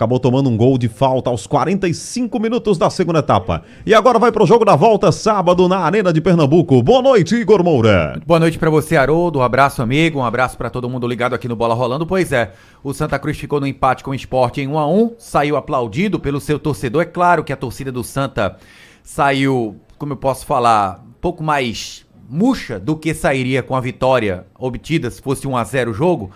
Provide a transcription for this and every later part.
Acabou tomando um gol de falta aos 45 minutos da segunda etapa. E agora vai pro jogo da volta, sábado, na Arena de Pernambuco. Boa noite, Igor Moura. Boa noite pra você, Haroldo. Um abraço, amigo. Um abraço pra todo mundo ligado aqui no Bola Rolando. Pois é, o Santa Cruz ficou no empate com o Sport em 1-1. Saiu aplaudido pelo seu torcedor. É claro que a torcida do Santa saiu, como eu posso falar, um pouco mais murcha do que sairia com a vitória obtida se fosse 1-0 o jogo.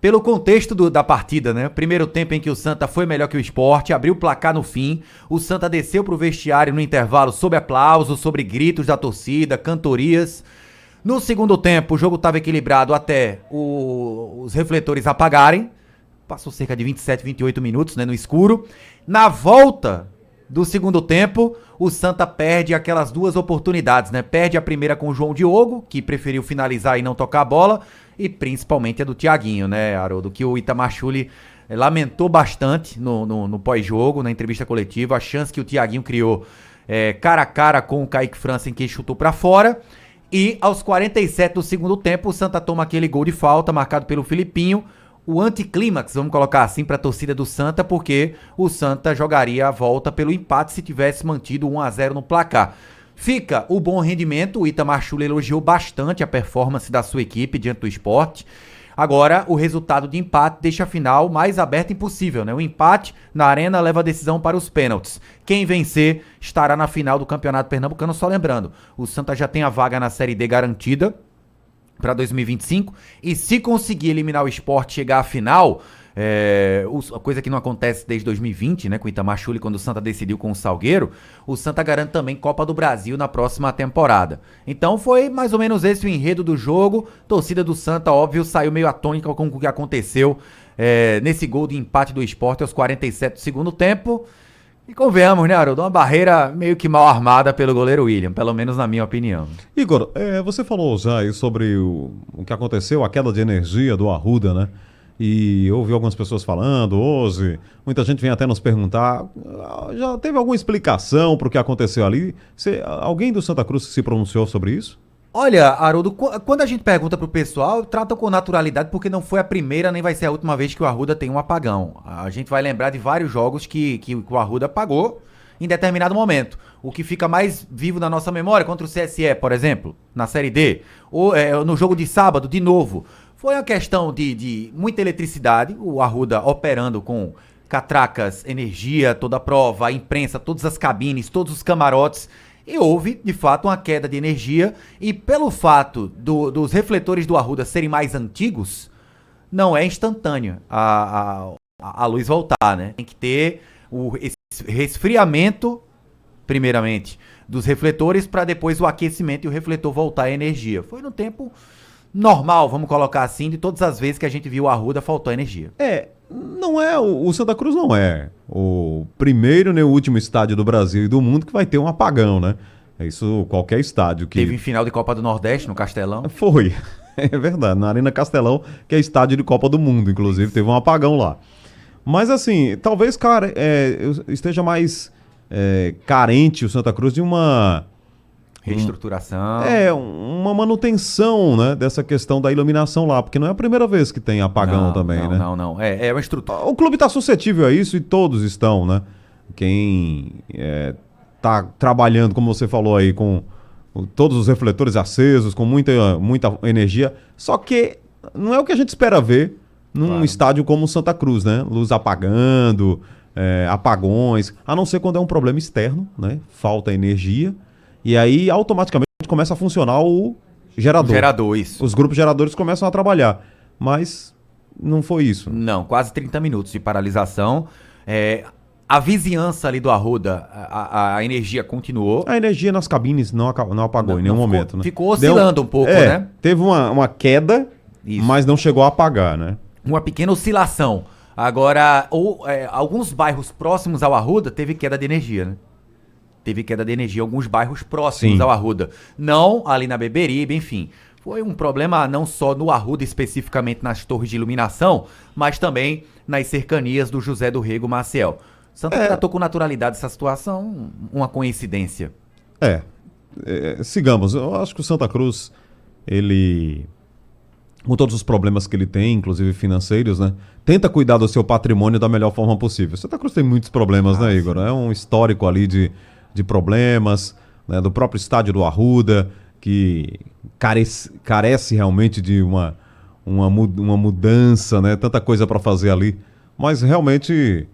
Pelo contexto da partida, né? Primeiro tempo em que o Santa foi melhor que o Sport, abriu o placar no fim, o Santa desceu pro vestiário no intervalo sob aplausos, sobre gritos da torcida, cantorias. No segundo tempo, o jogo estava equilibrado até os refletores apagarem. Passou cerca de 27, 28 minutos, né, no escuro. Na volta do segundo tempo, o Santa perde aquelas duas oportunidades, né? Perde a primeira com o João Diogo, que preferiu finalizar e não tocar a bola, e principalmente a do Thiaguinho, né, Haroldo? Que o Itamar Schulli lamentou bastante no pós-jogo, na entrevista coletiva, a chance que o Thiaguinho criou cara a cara com o Kaique França, em que chutou pra fora. E aos 47 do segundo tempo, o Santa toma aquele gol de falta, marcado pelo Filipinho. O anticlímax, vamos colocar assim, para a torcida do Santa, porque o Santa jogaria a volta pelo empate se tivesse mantido 1-0 no placar. Fica o bom rendimento, o Itamar Schulli elogiou bastante a performance da sua equipe diante do Sport. Agora, o resultado de empate deixa a final mais aberta impossível, né? O empate na Arena leva a decisão para os pênaltis. Quem vencer estará na final do Campeonato Pernambucano. Só lembrando, o Santa já tem a vaga na Série D garantida para 2025, e se conseguir eliminar o Sport e chegar à final, a coisa que não acontece desde 2020, né, com o Itamar Schulli, quando o Santa decidiu com o Salgueiro, o Santa garante também Copa do Brasil na próxima temporada. Então foi mais ou menos esse o enredo do jogo. Torcida do Santa, óbvio, saiu meio atônica com o que aconteceu nesse gol de empate do Sport aos 47 do segundo tempo. E convenhamos, né, Haroldo? Uma barreira meio que mal armada pelo goleiro William, pelo menos na minha opinião. Igor, você falou já aí sobre o que aconteceu, a queda de energia do Arruda, né? E ouvi algumas pessoas falando hoje, muita gente vem até nos perguntar, já teve alguma explicação para o que aconteceu ali? Alguém do Santa Cruz se pronunciou sobre isso? Olha, Haroldo, quando a gente pergunta pro pessoal, tratam com naturalidade, porque não foi a primeira nem vai ser a última vez que o Arruda tem um apagão. A gente vai lembrar de vários jogos que o Arruda apagou em determinado momento. O que fica mais vivo na nossa memória, contra o CSE, por exemplo, na Série D, ou no jogo de sábado, de novo, foi uma questão de muita eletricidade, o Arruda operando com catracas, energia, toda a prova, a imprensa, todas as cabines, todos os camarotes. E houve, de fato, uma queda de energia, e pelo fato dos refletores do Arruda serem mais antigos, não é instantâneo a luz voltar, né? Tem que ter esse resfriamento, primeiramente, dos refletores, para depois o aquecimento e o refletor voltar a energia. Foi no tempo normal, vamos colocar assim, de todas as vezes que a gente viu o Arruda, faltou energia. Não é, o Santa Cruz não é o primeiro nem o último estádio do Brasil e do mundo que vai ter um apagão, né? Isso qualquer estádio que... Teve em final de Copa do Nordeste, no Castelão. Foi, é verdade, na Arena Castelão, que é estádio de Copa do Mundo, inclusive, teve um apagão lá. Mas assim, talvez, cara, esteja mais carente o Santa Cruz de uma... Reestruturação. Uma manutenção, né, dessa questão da iluminação lá, porque não é a primeira vez que tem apagão também, né? Não. É uma estrutura. O clube está suscetível a isso e todos estão, né? Quem tá trabalhando, como você falou aí, com todos os refletores acesos, com muita energia, só que não é o que a gente espera ver num estádio como o Santa Cruz, né? Luz apagando, apagões, a não ser quando é um problema externo, né? Falta energia. E aí, automaticamente, começa a funcionar o gerador. O gerador, isso. Os grupos geradores começam a trabalhar. Mas não foi isso. Não, quase 30 minutos de paralisação. A vizinhança ali do Arruda, a energia continuou. A energia nas cabines não apagou em nenhum momento, né? Ficou oscilando um pouco, né? Teve uma queda, mas não chegou a apagar, né? Uma pequena oscilação. Agora, alguns bairros próximos ao Arruda teve queda de energia, né? Teve queda de energia em alguns bairros próximos ao Arruda. Não ali na Beberibe, enfim. Foi um problema não só no Arruda, especificamente nas torres de iluminação, mas também nas cercanias do José do Rego Maciel. Santa tratou com naturalidade essa situação, uma coincidência. Sigamos. Eu acho que o Santa Cruz, ele com todos os problemas que ele tem, inclusive financeiros, né? Tenta cuidar do seu patrimônio da melhor forma possível. Santa Cruz tem muitos problemas, né, Igor? É um histórico ali de problemas, né? Do próprio estádio do Arruda, que carece realmente de uma mudança, né? Tanta coisa para fazer ali. Mas realmente,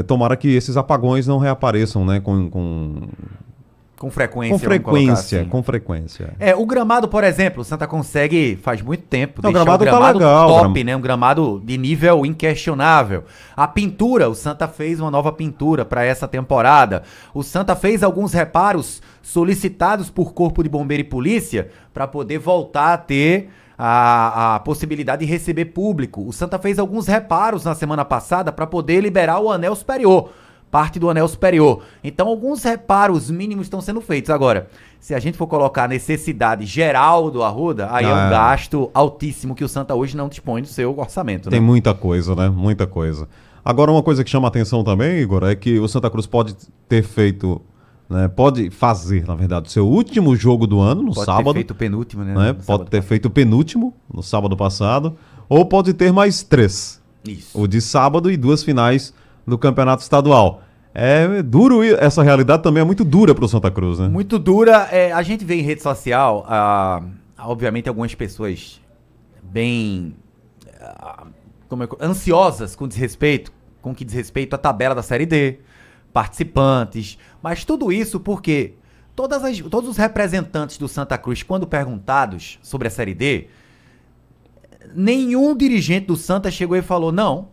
tomara que esses apagões não reapareçam, né? Com frequência, Com vamos colocar frequência, assim. com frequência. O gramado, por exemplo, o Santa consegue, faz muito tempo, Não, o deixar gramado tá legal, top, né? Um gramado de nível inquestionável. A pintura, o Santa fez uma nova pintura para essa temporada. O Santa fez alguns reparos solicitados por Corpo de Bombeiro e Polícia para poder voltar a ter a possibilidade de receber público. O Santa fez alguns reparos na semana passada para poder liberar o anel superior. Parte do anel superior. Então, alguns reparos mínimos estão sendo feitos. Agora, se a gente for colocar a necessidade geral do Arruda, aí é um gasto altíssimo que o Santa hoje não dispõe do seu orçamento. Tem né? muita coisa, né? Muita coisa. Agora, uma coisa que chama a atenção também, Igor, é que o Santa Cruz pode ter feito, né? Pode fazer, na verdade, o seu último jogo do ano, no sábado. Pode ter feito o penúltimo, né? Pode ter feito o penúltimo, no sábado passado. Ou pode ter mais 3. Isso. O de sábado e 2 finais do Campeonato Estadual. É duro, essa realidade também é muito dura para o Santa Cruz, né? Muito dura. A gente vê em rede social, obviamente, algumas pessoas bem ansiosas com que diz respeito à tabela da Série D, participantes, mas tudo isso porque todos os representantes do Santa Cruz, quando perguntados sobre a Série D, nenhum dirigente do Santa chegou e falou, não,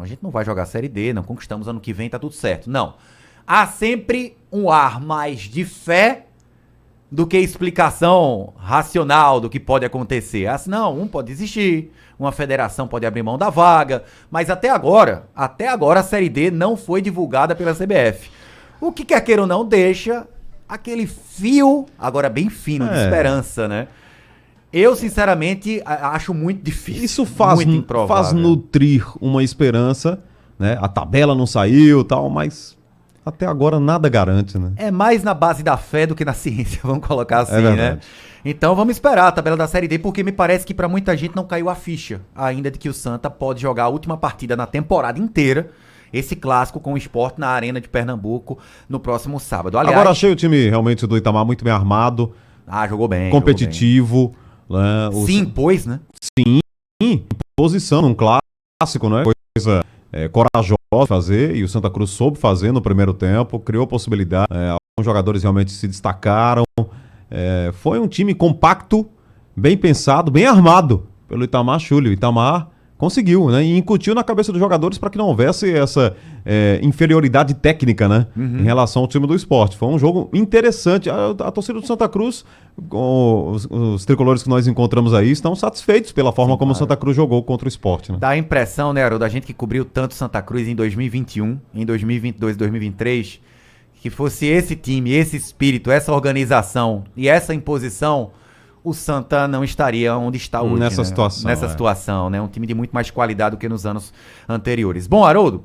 a gente não vai jogar a Série D, não conquistamos ano que vem, tá tudo certo. Não. Há sempre um ar mais de fé do que explicação racional do que pode acontecer. Assim, não, um pode desistir, uma federação pode abrir mão da vaga, mas até agora a Série D não foi divulgada pela CBF. O que quer queira ou não deixa aquele fio, agora bem fino, de esperança, né? Eu, sinceramente, acho muito difícil. Isso faz nutrir uma esperança, né? A tabela não saiu e tal, mas até agora nada garante, né? É mais na base da fé do que na ciência, vamos colocar assim, né? Então vamos esperar a tabela da Série D, porque me parece que para muita gente não caiu a ficha ainda de que o Santa pode jogar a última partida na temporada inteira, esse clássico com o Sport na Arena de Pernambuco no próximo sábado. Aliás, agora achei o time realmente do Itamar muito bem armado. Jogou bem. Competitivo. Jogou bem. Se impôs, né? Sim, posição num clássico, né? Coisa corajosa fazer, e o Santa Cruz soube fazer no primeiro tempo, criou possibilidade. Alguns jogadores realmente se destacaram. Foi um time compacto, bem pensado, bem armado pelo Itamar Schulli. O Itamar conseguiu, né? E incutiu na cabeça dos jogadores para que não houvesse essa inferioridade técnica, né? Em relação ao time do Sport. Foi um jogo interessante. A torcida do Santa Cruz, os tricolores que nós encontramos aí, estão satisfeitos pela forma como o Santa Cruz jogou contra o Sport, né? Dá a impressão, né, Haroldo, da gente que cobriu tanto Santa Cruz em 2021, em 2022 e 2023, que fosse esse time, esse espírito, essa organização e essa imposição, o Santa não estaria onde está hoje. Nessa situação. Nessa situação, né? Um time de muito mais qualidade do que nos anos anteriores. Bom, Haroldo,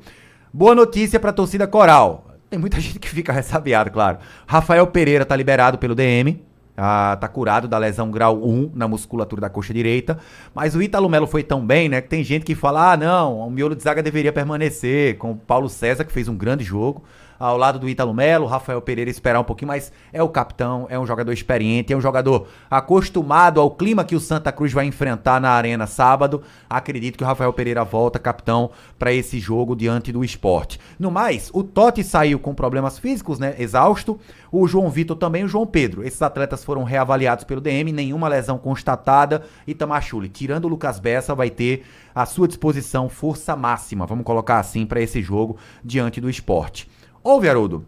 boa notícia para a torcida coral. Tem muita gente que fica ressabiado, claro. Rafael Pereira tá liberado pelo DM. Tá curado da lesão grau 1 na musculatura da coxa direita. Mas o Ítalo Melo foi tão bem, né? Que tem gente que fala, não, o miolo de zaga deveria permanecer. Com o Paulo César, que fez um grande jogo. Ao lado do Ítalo Melo, Rafael Pereira esperar um pouquinho, mas é o capitão, é um jogador experiente, é um jogador acostumado ao clima que o Santa Cruz vai enfrentar na Arena sábado. Acredito que o Rafael Pereira volta, capitão, para esse jogo diante do Sport. No mais, o Totti saiu com problemas físicos, né? Exausto. O João Vitor também, o João Pedro. Esses atletas foram reavaliados pelo DM, nenhuma lesão constatada. Itamar Schulli, tirando o Lucas Bessa, vai ter à sua disposição força máxima, vamos colocar assim, para esse jogo diante do Sport. Houve, Haroldo,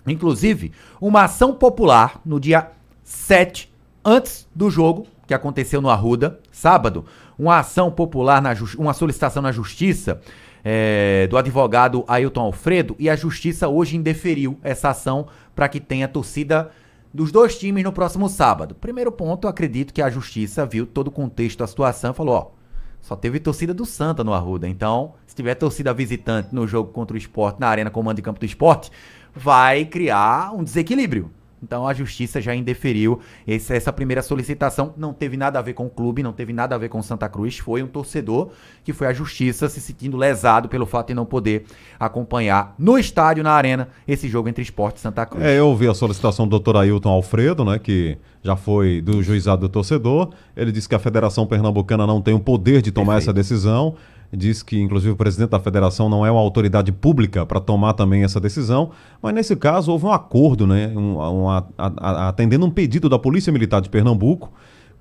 inclusive, uma ação popular no dia 7, antes do jogo, que aconteceu no Arruda, sábado, uma ação popular, uma solicitação na Justiça do advogado Ailton Alfredo, e a Justiça hoje indeferiu essa ação para que tenha torcida dos dois times no próximo sábado. Primeiro ponto, eu acredito que a Justiça viu todo o contexto da situação e falou, só teve torcida do Santa no Arruda, então, se tiver torcida visitante no jogo contra o Sport, na Arena Comando de Campo do Sport, vai criar um desequilíbrio. Então a justiça já indeferiu essa primeira solicitação. Não teve nada a ver com o clube, não teve nada a ver com o Santa Cruz. Foi um torcedor que foi à justiça se sentindo lesado pelo fato de não poder acompanhar no estádio, na arena, esse jogo entre Sport e Santa Cruz. Eu ouvi a solicitação do Dr. Ailton Alfredo, né, que já foi do juizado do torcedor. Ele disse que a Federação Pernambucana não tem o poder de tomar essa decisão. Diz que, inclusive, o presidente da federação não é uma autoridade pública para tomar também essa decisão, mas nesse caso houve um acordo, né, atendendo um pedido da Polícia Militar de Pernambuco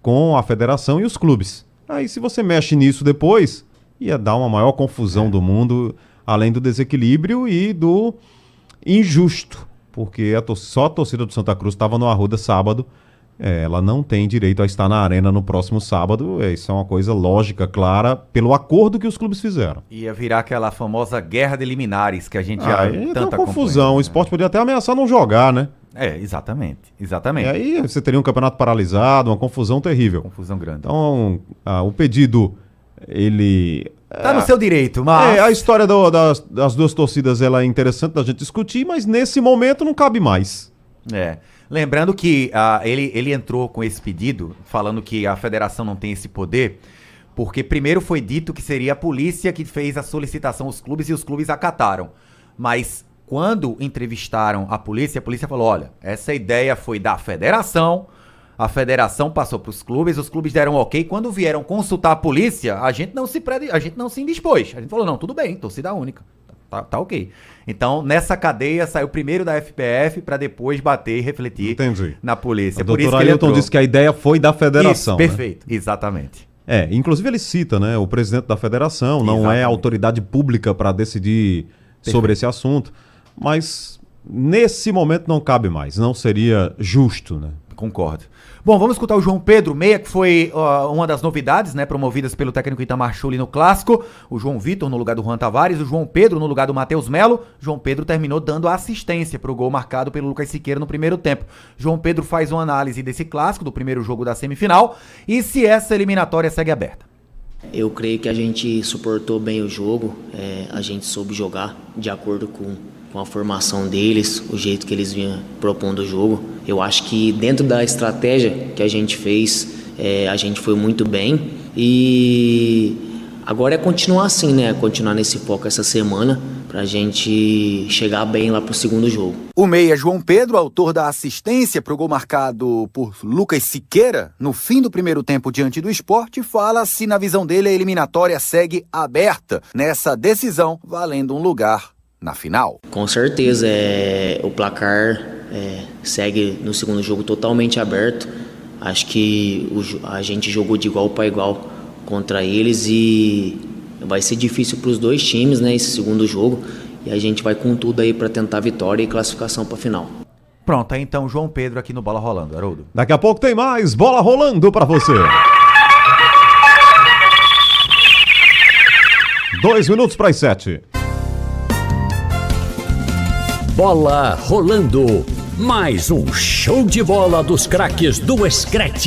com a federação e os clubes. Aí, se você mexe nisso depois, ia dar uma maior confusão do mundo, além do desequilíbrio e do injusto, porque só a torcida do Santa Cruz estava no Arruda sábado. Ela não tem direito a estar na arena no próximo sábado. Isso é uma coisa lógica, clara, pelo acordo que os clubes fizeram. Ia virar aquela famosa guerra de liminares que a gente já tanta confusão. O esporte podia até ameaçar não jogar, né? Exatamente. E aí você teria um campeonato paralisado, uma confusão terrível. Confusão grande. Então, o pedido, ele... Tá no seu direito, mas... A história das duas torcidas, ela é interessante da gente discutir, mas nesse momento não cabe mais. Lembrando que ele entrou com esse pedido, falando que a federação não tem esse poder, porque primeiro foi dito que seria a polícia que fez a solicitação aos clubes e os clubes acataram. Mas quando entrevistaram a polícia falou, olha, essa ideia foi da federação, a federação passou para os clubes deram ok. Quando vieram consultar a polícia, a gente não se indispôs. A gente falou, não, tudo bem, torcida única. Tá ok. Então, nessa cadeia, saiu primeiro da FPF para depois bater e refletir na polícia. O doutor Ailton disse que a ideia foi da federação. Isso, perfeito, né? Exatamente. Inclusive ele cita, né, o presidente da federação, não é autoridade pública para decidir sobre esse assunto, mas nesse momento não cabe mais, não seria justo, né? Concordo. Bom, vamos escutar o João Pedro Meia, que foi uma das novidades, né, promovidas pelo técnico Itamar Schulli no Clássico. O João Vitor no lugar do Juan Tavares, o João Pedro no lugar do Matheus Melo. João Pedro terminou dando a assistência para o gol marcado pelo Lucas Siqueira no primeiro tempo. João Pedro faz uma análise desse Clássico, do primeiro jogo da semifinal, e se essa eliminatória segue aberta. Eu creio que a gente suportou bem o jogo, a gente soube jogar de acordo com a formação deles, o jeito que eles vinham propondo o jogo. Eu acho que dentro da estratégia que a gente fez, a gente foi muito bem. E agora é continuar assim, né? Continuar nesse foco essa semana pra gente chegar bem lá pro segundo jogo. O meia João Pedro, autor da assistência pro gol marcado por Lucas Siqueira no fim do primeiro tempo diante do Sport, fala se na visão dele a eliminatória segue aberta nessa decisão, valendo um lugar na final. Com certeza, o placar segue no segundo jogo totalmente aberto. Acho que a gente jogou de igual para igual contra eles e vai ser difícil para os dois times, né, esse segundo jogo. E a gente vai com tudo aí para tentar vitória e classificação para a final. Pronto, então João Pedro aqui no Bola Rolando, Haroldo. Daqui a pouco tem mais Bola Rolando para você. 2 minutos para as 7. Bola Rolando, mais um show de bola dos craques do Scratch.